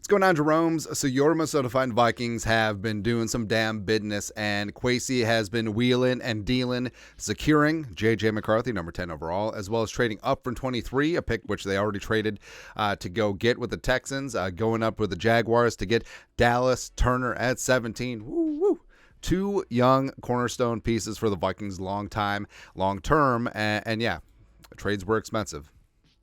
What's going on, Jeromes? So your Minnesota Vikings have been doing some damn business, and Kwesi has been wheeling and dealing, securing J.J. McCarthy, number 10 overall, as well as trading up from 23, a pick which they already traded to go get with the Texans, going up with the Jaguars to get Dallas Turner at 17. Woo, woo. Two young cornerstone pieces for the Vikings, long term, and yeah, trades were expensive.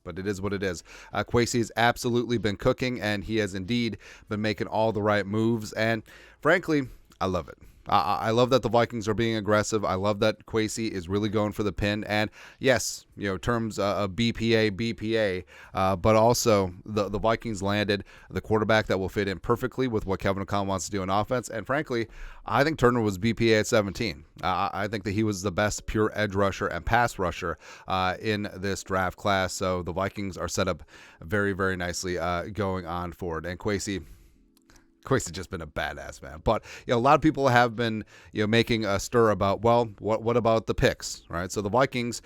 But it is what it is. Kwesi has absolutely been cooking, and he has indeed been making all the right moves. And frankly, I love it. I love that the Vikings are being aggressive. I love that Kwesi is really going for the pin. And yes, terms of BPA, but also the Vikings landed the quarterback that will fit in perfectly with what Kevin O'Connell wants to do in offense. And frankly, I think Turner was BPA at 17. I think that he was the best pure edge rusher and pass rusher in this draft class. So the Vikings are set up very, very nicely going on forward. And Kwesi's just been a badass, man. But a lot of people have been making a stir about, well, what about the picks, right? So the Vikings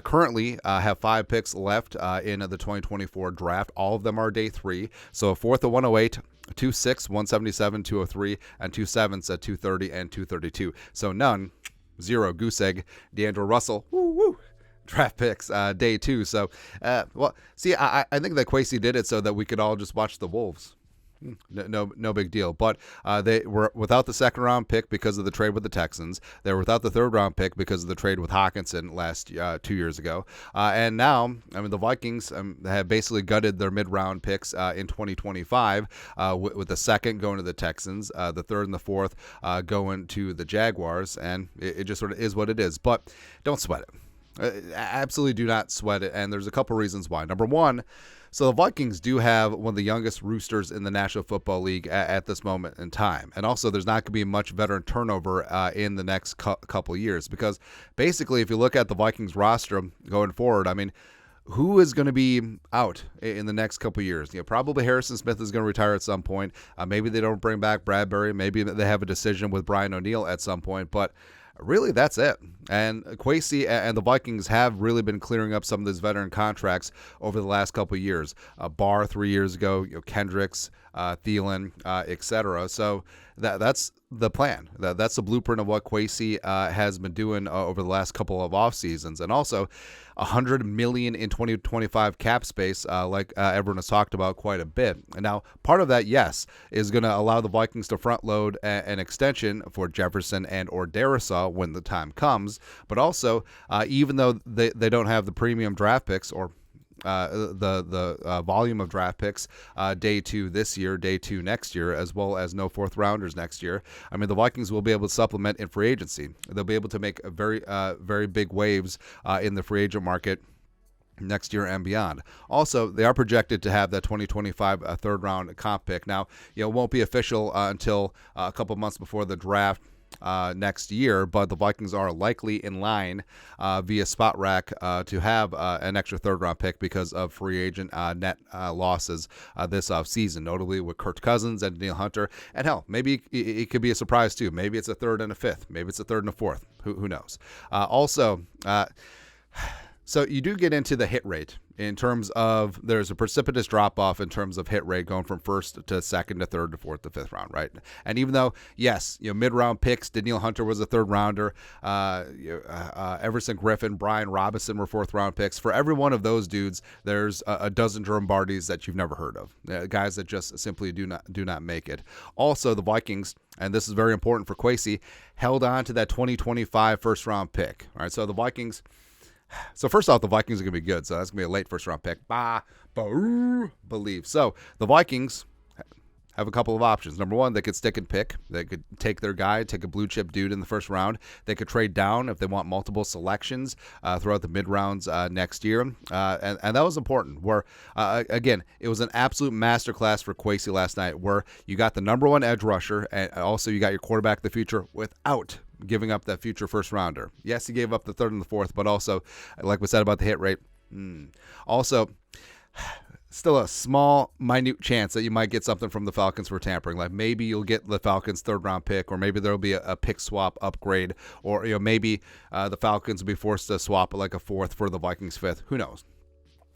currently have 5 picks left in the 2024 draft. All of them are day 3. So a 4th at 108, 2 6, 177, 203, and 2 7s at 230 and 232. So none, 0, goose egg, D'Angelo Russell, draft picks day 2. So, I think that Kwesi did it so that we could all just watch the Wolves. No big deal. But they were without the 2nd round pick because of the trade with the Texans. They were without the 3rd round pick because of the trade with Hawkinson last 2 years ago. And now, the Vikings have basically gutted their mid-round picks in 2025 with the 2nd going to the Texans, the 3rd and the 4th going to the Jaguars. And it just sort of is what it is. But don't sweat it. Absolutely do not sweat it. And there's a couple reasons why. Number one, so the Vikings do have one of the youngest roosters in the National Football League at this moment in time. And also there's not going to be much veteran turnover in the next couple of years, because basically if you look at the Vikings roster going forward, who is going to be out in the next couple of years? Probably Harrison Smith is going to retire at some point. Maybe they don't bring back Bradbury. Maybe they have a decision with Brian O'Neill at some point. But really, that's it. And Kwesi and the Vikings have really been clearing up some of these veteran contracts over the last couple of years. Barr 3 years ago, Kendricks, Thielen, etc. So that's the plan. That's the blueprint of what Kwesi has been doing over the last couple of off seasons, and also $100 million in 2025 cap space, like everyone has talked about quite a bit. And now, part of that, yes, is going to allow the Vikings to front load an extension for Jefferson and or Darisaw when the time comes. But also, even though they don't have the premium draft picks or the volume of draft picks day 2 this year, day 2 next year, as well as no 4th rounders next year. The Vikings will be able to supplement in free agency. They'll be able to make a very big waves in the free agent market next year and beyond. Also, they are projected to have that 2025 3rd round comp pick. Now, it won't be official until a couple months before the draft next year, but the Vikings are likely in line via Spot Rack to have an extra 3rd round pick because of free agent net losses this offseason, notably with Kirk Cousins and Danielle Hunter. And hell, maybe it could be a surprise too. Maybe it's a 3rd and a 5th. Maybe it's a 3rd and a 4th. Who knows? So you do get into the hit rate in terms of there's a precipitous drop-off in terms of hit rate going from 1st to 2nd to 3rd to 4th to 5th round, right? And even though, yes, mid-round picks, Danielle Hunter was a 3rd rounder, Everson Griffin, Brian Robinson were 4th round picks. For every one of those dudes, there's a dozen Jerome Bardys that you've never heard of, guys that just simply do not make it. Also, the Vikings, and this is very important for Kwesi, held on to that 2025 1st round pick. All right, so the Vikings. So first off, the Vikings are going to be good. So that's going to be a late 1st round pick. Believe. So the Vikings have a couple of options. Number one, they could stick and pick. They could take their guy, take a blue chip dude in the 1st round. They could trade down if they want multiple selections throughout the mid rounds next year. And that was important. Where again, it was an absolute masterclass for Kwesi last night, where you got the number 1 edge rusher, and also you got your quarterback of the future without giving up that future 1st rounder. Yes, he gave up the 3rd and the 4th, but also, like we said about the hit rate, also still a small, minute chance that you might get something from the Falcons for tampering. Like maybe you'll get the Falcons' 3rd round pick, or maybe there'll be a pick swap upgrade, or maybe the Falcons will be forced to swap like a 4th for the Vikings' 5th. Who knows?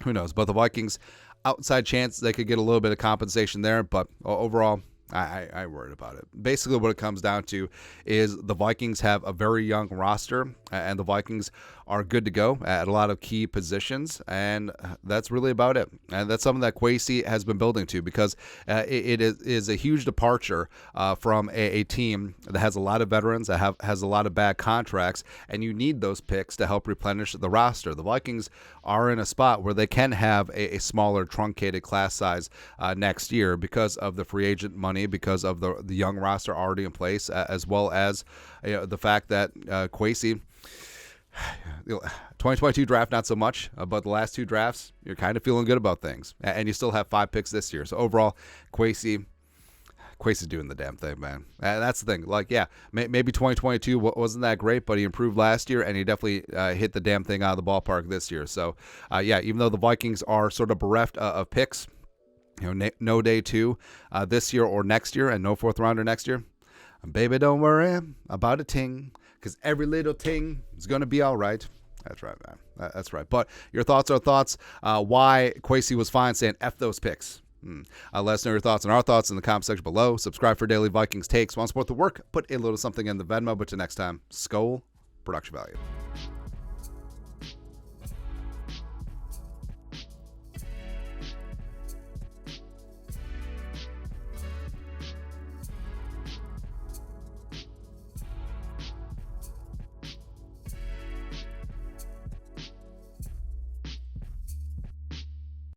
who knows? But the Vikings, outside chance they could get a little bit of compensation there, but overall, I worried about it. Basically, what it comes down to is the Vikings have a very young roster, and the Vikings are good to go at a lot of key positions, and that's really about it. And that's something that Kwesi has been building to, because it is a huge departure from a team that has a lot of veterans, that has a lot of bad contracts, and you need those picks to help replenish the roster. The Vikings are in a spot where they can have a smaller, truncated class size next year because of the free agent money, because of the young roster already in place, as well as the fact that Kwesi, 2022 draft, not so much, but the last 2 drafts, you're kind of feeling good about things. And you still have 5 picks this year. So overall, Kwesi's doing the damn thing, man. And that's the thing. Like, yeah, maybe 2022 wasn't that great, but he improved last year, and he definitely hit the damn thing out of the ballpark this year. So, yeah, even though the Vikings are sort of bereft of picks, no day 2 this year or next year, and no 4th rounder next year, baby, don't worry about a ting, because every little ting is going to be all right. That's right, man. That's right. But your thoughts are thoughts. Why Kwesi was fine saying F those picks. Let us know your thoughts and our thoughts in the comment section below. Subscribe for daily Vikings takes. Want to support the work? Put a little something in the Venmo. But till next time, Skol, production value.